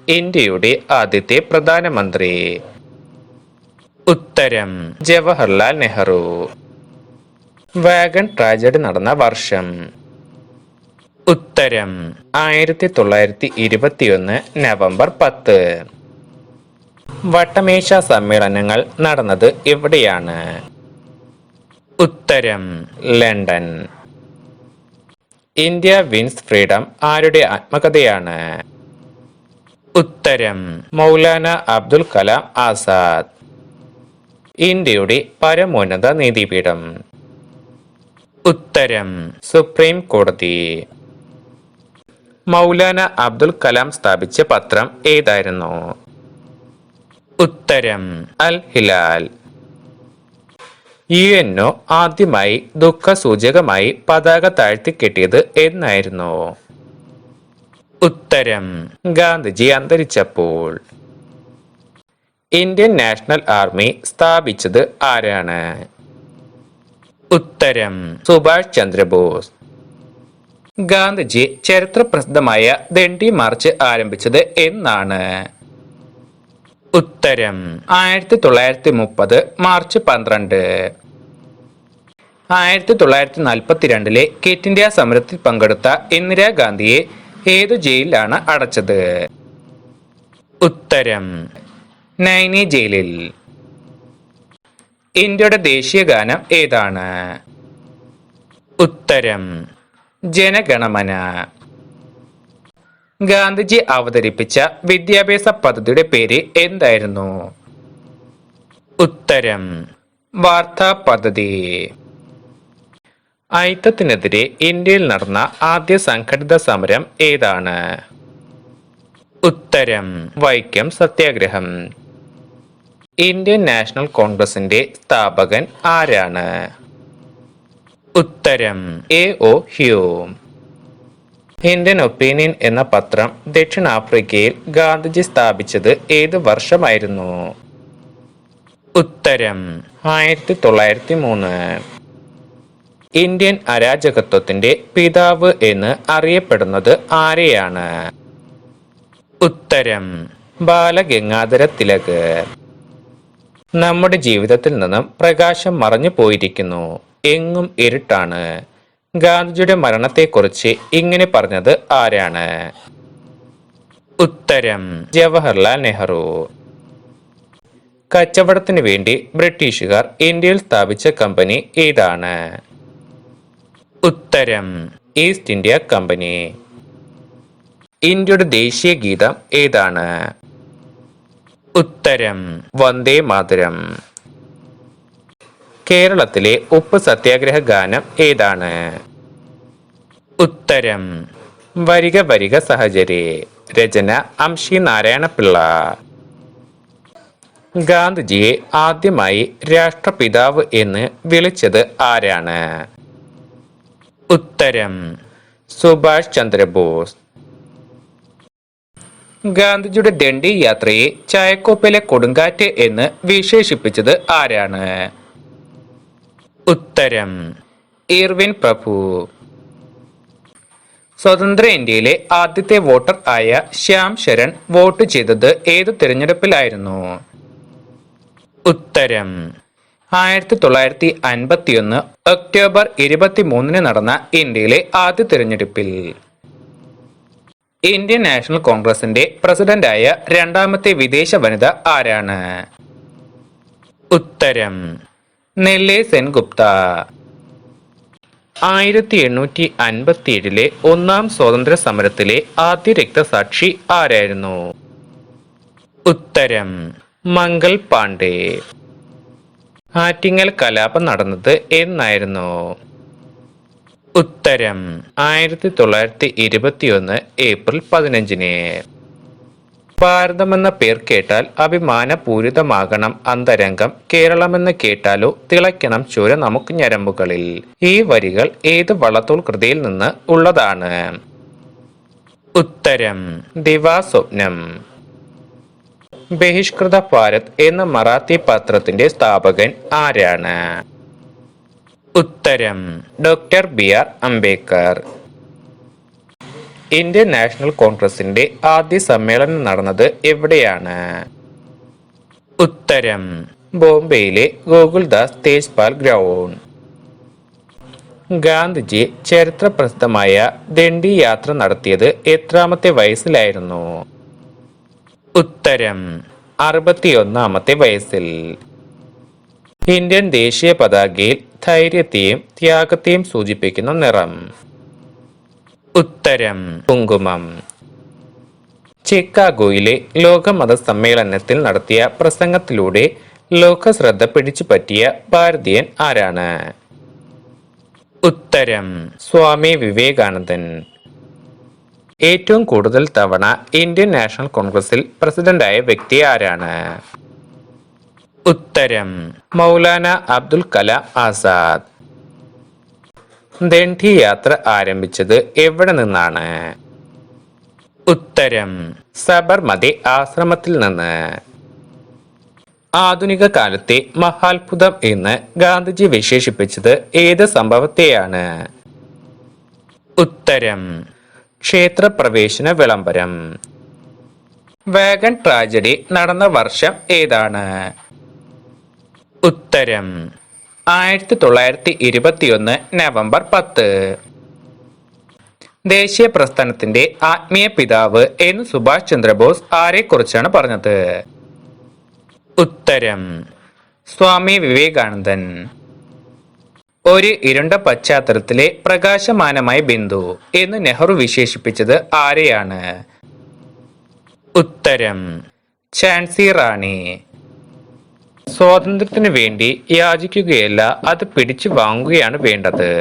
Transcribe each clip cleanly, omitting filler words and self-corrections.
ഇന്ത്യയുടെ ആദ്യത്തെ പ്രധാനമന്ത്രി? ഉത്തരം ജവഹർലാൽ നെഹ്റു. വാഗൺ ട്രാജഡി നടന്ന വർഷം? ഉത്തരം 1921 നവംബർ 10. വട്ടമേശ സമ്മേളനങ്ങൾ നടന്നത് എവിടെയാണ്? ഉത്തരം ലണ്ടൻ. ഇന്ത്യ വിൻസ് ഫ്രീഡം ആരുടെ ആത്മകഥയാണ്? ഉത്തരം മൗലാന അബ്ദുൽ കലാം ആസാദ്. ഇന്ത്യയുടെ പരമോന്നത നീതിപീഠം? ഉത്തരം സുപ്രീം കോടതി. മൗലാന അബ്ദുൽ കലാം സ്ഥാപിച്ച പത്രം ഏതായിരുന്നു? ഉത്തരം അൽ ഹിലാൽ. UNO ആദ്യമായി ദുഃഖസൂചകമായി പതാക താഴ്ത്തിക്കെട്ടിയത് എന്നായിരുന്നു? ഉത്തരം ഗാന്ധിജി അന്തരിച്ചപ്പോൾ. ഇന്ത്യൻ നാഷണൽ ആർമി സ്ഥാപിച്ചത് ആരാണ്? ഉത്തരം സുഭാഷ് ചന്ദ്രബോസ്. ഗാന്ധിജി ചരിത്രപ്രസിദ്ധമായ ദണ്ഡി മാർച്ച് ആരംഭിച്ചത് എന്നാണ്? ഉത്തരം 1930 മാർച്ച് 12. 1942 ക്വിറ്റ് ഇന്ത്യ സമരത്തിൽ പങ്കെടുത്ത ഇന്ദിരാഗാന്ധിയെ ഏതു ജയിലിലാണ് അടച്ചത്? ഉത്തരം നൈനി ജയിലിൽ. ഇന്ത്യയുടെ ദേശീയ ഗാനം ഏതാണ്? ഉത്തരം ജനഗണമന. ഗാന്ധിജി അവതരിപ്പിച്ച വിദ്യാഭ്യാസ പദ്ധതിയുടെ പേര് എന്തായിരുന്നു? ഉത്തരം വാർത്താ പദ്ധതി. അയിത്തത്തിനെതിരെ ഇന്ത്യയിൽ നടന്ന ആദ്യ സംഘടിത സമരം ഏതാണ്? ഉത്തരം വൈക്കം സത്യാഗ്രഹം. ഇന്ത്യൻ നാഷണൽ കോൺഗ്രസിന്റെ സ്ഥാപകൻ ആരാണ്? ഉത്തരം AO ഹ്യൂം. ഇന്ത്യൻ ഒപ്പീനിയൻ എന്ന പത്രം ദക്ഷിണാഫ്രിക്കയിൽ ഗാന്ധിജി സ്ഥാപിച്ചത് ഏത് വർഷമായിരുന്നു? ഉത്തരം 1903. ഇന്ത്യൻ അരാജകത്വത്തിന്റെ പിതാവ് എന്ന് അറിയപ്പെടുന്നത് ആരെയാണ്? ഉത്തരം ബാലഗംഗാധര തിലക്. നമ്മുടെ ജീവിതത്തിൽ നിന്നും പ്രകാശം മറഞ്ഞു പോയിരിക്കുന്നു, എങ്ങും ഇരുട്ടാണ്. ഗാന്ധിജിയുടെ മരണത്തെക്കുറിച്ച് ഇങ്ങനെ പറഞ്ഞത് ആരാണ്? ഉത്തരം ജവഹർലാൽ നെഹ്റു. കച്ചവടത്തിന് വേണ്ടി ബ്രിട്ടീഷുകാർ ഇന്ത്യയിൽ സ്ഥാപിച്ച കമ്പനി ഏതാണ്? ഉത്തരം ഈസ്റ്റ് ഇന്ത്യ കമ്പനി. ഇന്ത്യയുടെ ദേശീയ ഗീതം ഏതാണ്? ഉത്തരം വന്ദേ മാതരം. കേരളത്തിലെ ഉപ്പ് സത്യാഗ്രഹ ഗാനം ഏതാണ്? ഉത്തരം വരിക വരിക സഹചരി. രചന അംശി നാരായണപിള്ള. ഗാന്ധിജിയെ ആദ്യമായി രാഷ്ട്രപിതാവ് എന്ന് വിളിച്ചത് ആരാണ്? ഉത്തരം സുഭാഷ് ചന്ദ്രബോസ്. ഗാന്ധിജിയുടെ ദണ്ഡി യാത്രയെ ചായക്കോപ്പിലെ കൊടുങ്കാറ്റ് എന്ന് വിശേഷിപ്പിച്ചത് ആരാണ്? ഉത്തരം ഇർവിൻ പ്രഭു. സ്വതന്ത്ര ഇന്ത്യയിലെ ആദ്യത്തെ വോട്ടർ ആയ ശ്യാം ശരൺ വോട്ട് ചെയ്തത് ഏത് തിരഞ്ഞെടുപ്പിലായിരുന്നു? ഉത്തരം 1951 ഒക്ടോബർ 23 നടന്ന ഇന്ത്യയിലെ ആദ്യ തിരഞ്ഞെടുപ്പിൽ. ഇന്ത്യൻ നാഷണൽ കോൺഗ്രസിന്റെ പ്രസിഡന്റായ രണ്ടാമത്തെ വിദേശ വനിത ആരാണ്? ഉത്തരം നെല്ലെ സെൻഗുപ്ത. 1857 ഒന്നാം സ്വാതന്ത്ര്യ സമരത്തിലെ ആദ്യ രക്തസാക്ഷി ആരായിരുന്നു? ഉത്തരം മംഗൾ പാണ്ഡെ. ആറ്റിങ്ങൽ കലാപം നടന്നത് എന്നായിരുന്നു? ഉത്തരം 1921 ഏപ്രിൽ 15. ഭാരതമെന്ന പേർ കേട്ടാൽ അഭിമാനപൂരിതമാകണം അന്തരംഗം, കേരളമെന്ന് കേട്ടാലോ തിളയ്ക്കണം ചോര നമുക്ക് ഞരമ്പുകളിൽ. ഈ വരികൾ ഏത് വള്ളത്തോൾ കൃതിയിൽ നിന്ന് ഉള്ളതാണ്? ഉത്തരം ദിവാസ്വപ്നം. ബഹിഷ്കൃത ഭാരത് എന്ന മറാത്തി പത്രത്തിന്റെ സ്ഥാപകൻ ആരാണ്? ഉത്തരം doctor BR Ambedkar. Indian national കോൺഗ്രസിന്റെ ആദ്യ സമ്മേളനം നടന്നത് എവിടെയാണ്? ഉത്തരം ബോംബെയിലെ ഗോകുൽദാസ് തേജ്പാൽ ഗ്രൗണ്ട്. ഗാന്ധിജി ചരിത്രപ്രസിദ്ധമായ ദണ്ഡി യാത്ര നടത്തിയത് എത്രാമത്തെ വയസ്സിലായിരുന്നു? ഉത്തരം 61ാമത്തെ വയസ്സിൽ. ഇന്ത്യൻ ദേശീയ പതാകയിൽ ധൈര്യത്തെയും ത്യാഗത്തെയും സൂചിപ്പിക്കുന്ന നിറം? ഉത്തരം കുങ്കുമം. ചിക്കാഗോയിലെ ലോകമത സമ്മേളനത്തിൽ നടത്തിയ പ്രസംഗത്തിലൂടെ ലോക ശ്രദ്ധ പിടിച്ചുപറ്റിയ ഭാരതീയൻ ആരാണ്? ഉത്തരം സ്വാമി വിവേകാനന്ദൻ. ഏറ്റവും കൂടുതൽ തവണ ഇന്ത്യൻ നാഷണൽ കോൺഗ്രസിൽ പ്രസിഡന്റായ വ്യക്തി ആരാണ്? ഉത്തരം മൗലാന അബ്ദുൽ കലാം ആസാദ്. ദണ്ഡി യാത്ര ആരംഭിച്ചത് എവിടെ നിന്നാണ്? ഉത്തരം സബർമതി ആശ്രമത്തിൽ നിന്ന്. ആധുനിക കാലത്തെ മഹാത്ഭുതം എന്ന് ഗാന്ധിജി വിശേഷിപ്പിച്ചത് ഏത് സംഭവത്തെയാണ്? ഉത്തരം ക്ഷേത്രപ്രവേശന വിളംബരം. വാഗൺ ട്രാജഡി നടന്ന വർഷം ഏതാണ്? ഉത്തരം 1921 നവംബർ 10. ദേശീയ പ്രസ്ഥാനത്തിന്റെ ആത്മീയ പിതാവ് എന്ന് സുഭാഷ് ചന്ദ്രബോസ് ആരെക്കുറിച്ചാണ് പറഞ്ഞത്? ഉത്തരം സ്വാമി വിവേകാനന്ദൻ. ഒരു ഇരുണ്ട പശ്ചാത്തലത്തിലെ പ്രകാശമാനമായ ബിന്ദു എന്ന് നെഹ്റു വിശേഷിപ്പിച്ചത് ആരെയാണ്? ഉത്തരം ഝാൻസി റാണി. സ്വാതന്ത്ര്യത്തിന് വേണ്ടി യാചിക്കുകയല്ല, അത് പിടിച്ചു വാങ്ങുകയാണ് വേണ്ടത്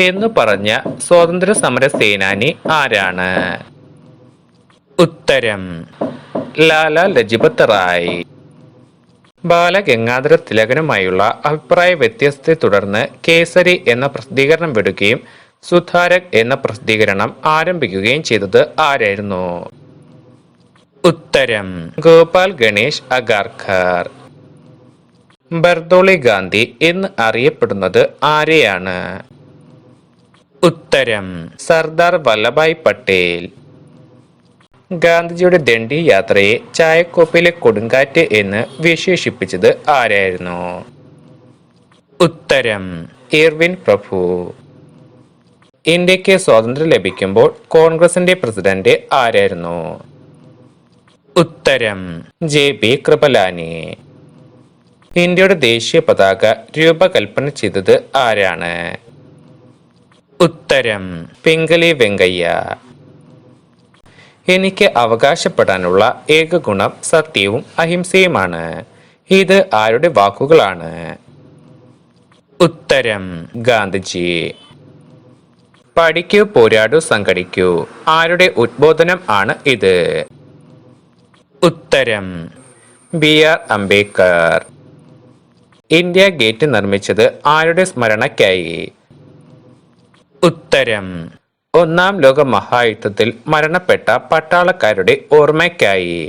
എന്ന് പറഞ്ഞ സ്വാതന്ത്ര്യ സമര സേനാനി ആരാണ്? ഉത്തരം ലാല ലജ്പത് റായ്. ബാലഗംഗാധര തിലകനുമായുള്ള അഭിപ്രായ വ്യത്യാസത്തെ തുടർന്ന് കേസരി എന്ന പ്രസിദ്ധീകരണം വിടുകയും സുധാരക് എന്ന പ്രസിദ്ധീകരണം ആരംഭിക്കുകയും ചെയ്തത് ആരായിരുന്നു? ഉത്തരം ഗോപാൽ ഗണേഷ് അഗാർക്കർ. ബർദോളി ഗാന്ധി എന്ന് അറിയപ്പെടുന്നത് ആരെയാണ്? ഉത്തരം സർദാർ വല്ലഭായ് പട്ടേൽ. ഗാന്ധിജിയുടെ ദണ്ഡി യാത്രയെ ചായക്കോപ്പയിലെ കൊടുങ്കാറ്റ് എന്ന് വിശേഷിപ്പിച്ചത് ആരായിരുന്നു? ഉത്തരം ഇർവിൻ പ്രഭു. ഇന്ത്യക്ക് സ്വാതന്ത്ര്യം ലഭിക്കുമ്പോൾ കോൺഗ്രസിന്റെ പ്രസിഡന്റ് ആരായിരുന്നു? ഉത്തരം JP കൃപലാനി. ഇന്ത്യയുടെ ദേശീയ പതാക രൂപകൽപ്പന ചെയ്തത് ആരാണ്? ഉത്തരം പിംഗലി വെങ്കയ്യ. എനിക്ക് അവകാശപ്പെടാനുള്ള ഏക ഗുണം സത്യവും അഹിംസയുമാണ്. ഇത് ആരുടെ വാക്കുകളാണ്? ഉത്തരം ഗാന്ധിജി. പഠിക്കൂ, പോരാടൂ, സംഘടിക്കൂ. ആരുടെ ഉദ്ബോധനം ആണ് ഇത്? ഉത്തരം BR അംബേദ്കർ. ഇന്ത്യ ഗേറ്റ് നിർമ്മിച്ചത് ആരുടെ സ്മരണയ്ക്കായി? ഉത്തരം ഒന്നാം ലോക മഹായുദ്ധത്തിൽ മരണപ്പെട്ട പട്ടാളക്കാരുടെ ഓർമ്മയ്ക്കായി.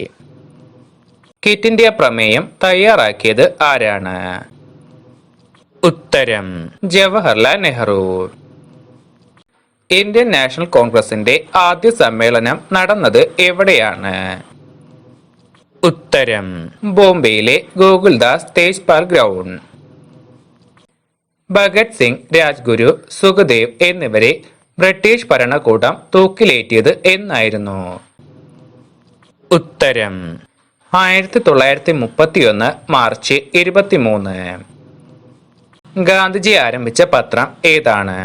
ക്വിറ്റ് ഇന്ത്യ പ്രമേയം തയ്യാറാക്കിയത് ആരാണ്? ഉത്തരം ജവഹർലാൽ നെഹ്റു. ഇന്ത്യൻ നാഷണൽ കോൺഗ്രസിന്റെ ആദ്യ സമ്മേളനം നടന്നത് എവിടെയാണ്? ഉത്തരം ബോംബെയിലെ ഗോകുൽദാസ് തേജ്പാൽ ഗ്രൗണ്ട്. ഭഗത് സിംഗ്, രാജ്ഗുരു, സുഖദേവ് എന്നിവരെ ബ്രിട്ടീഷ് ഭരണകൂടം തൂക്കിലേറ്റിയത് എന്നായിരുന്നു? ഉത്തരം 1931 മാർച്ച് 23. ഗാന്ധിജി ആരംഭിച്ച പത്രം ഏതാണ്?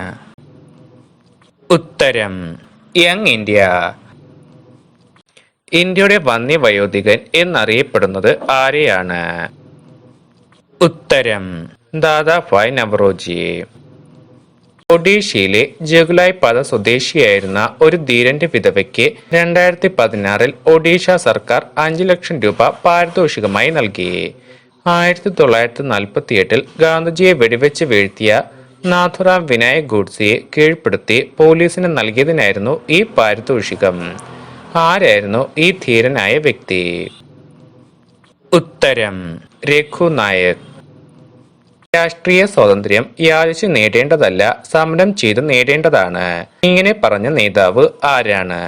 ഉത്തരം യങ് ഇന്ത്യ. ഇന്ത്യയുടെ വന്യവയോധികൻ എന്നറിയപ്പെടുന്നത് ആരെയാണ്? ഉത്തരം ദാദാഭായ് നവറോജി. ഒഡീഷയിലെ ജഗുലായ് പദ സ്വദേശിയായിരുന്ന ഒരു ധീരന്റെ വിധവയ്ക്ക് 2016 ഒഡീഷ സർക്കാർ 5 ലക്ഷം രൂപ പാരിതോഷികമായി നൽകി. 1948 ഗാന്ധിജിയെ വെടിവെച്ച് വീഴ്ത്തിയ നാഥുറാം വിനായക് ഗോഡ്സെയെ കീഴ്പ്പെടുത്തി പോലീസിന് നൽകിയതിനായിരുന്നു ഈ പാരിതോഷികം. ആരായിരുന്നു ഈ ധീരനായ വ്യക്തി? ഉത്തരം രഘു നായക്. രാഷ്ട്രീയ സ്വാതന്ത്ര്യം യാചിച്ചു നേടേണ്ടതല്ല, സമരം ചെയ്ത് നേടേണ്ടതാണ്. ഇങ്ങനെ പറഞ്ഞ നേതാവ് ആരാണ്?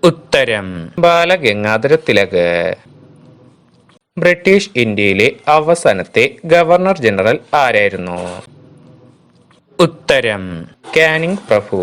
ഉത്തരം ബാലഗംഗാധര തിലക്. ബ്രിട്ടീഷ് ഇന്ത്യയിലെ അവസാനത്തെ ഗവർണർ ജനറൽ ആരായിരുന്നു? ഉത്തരം കാനിങ് പ്രഭു.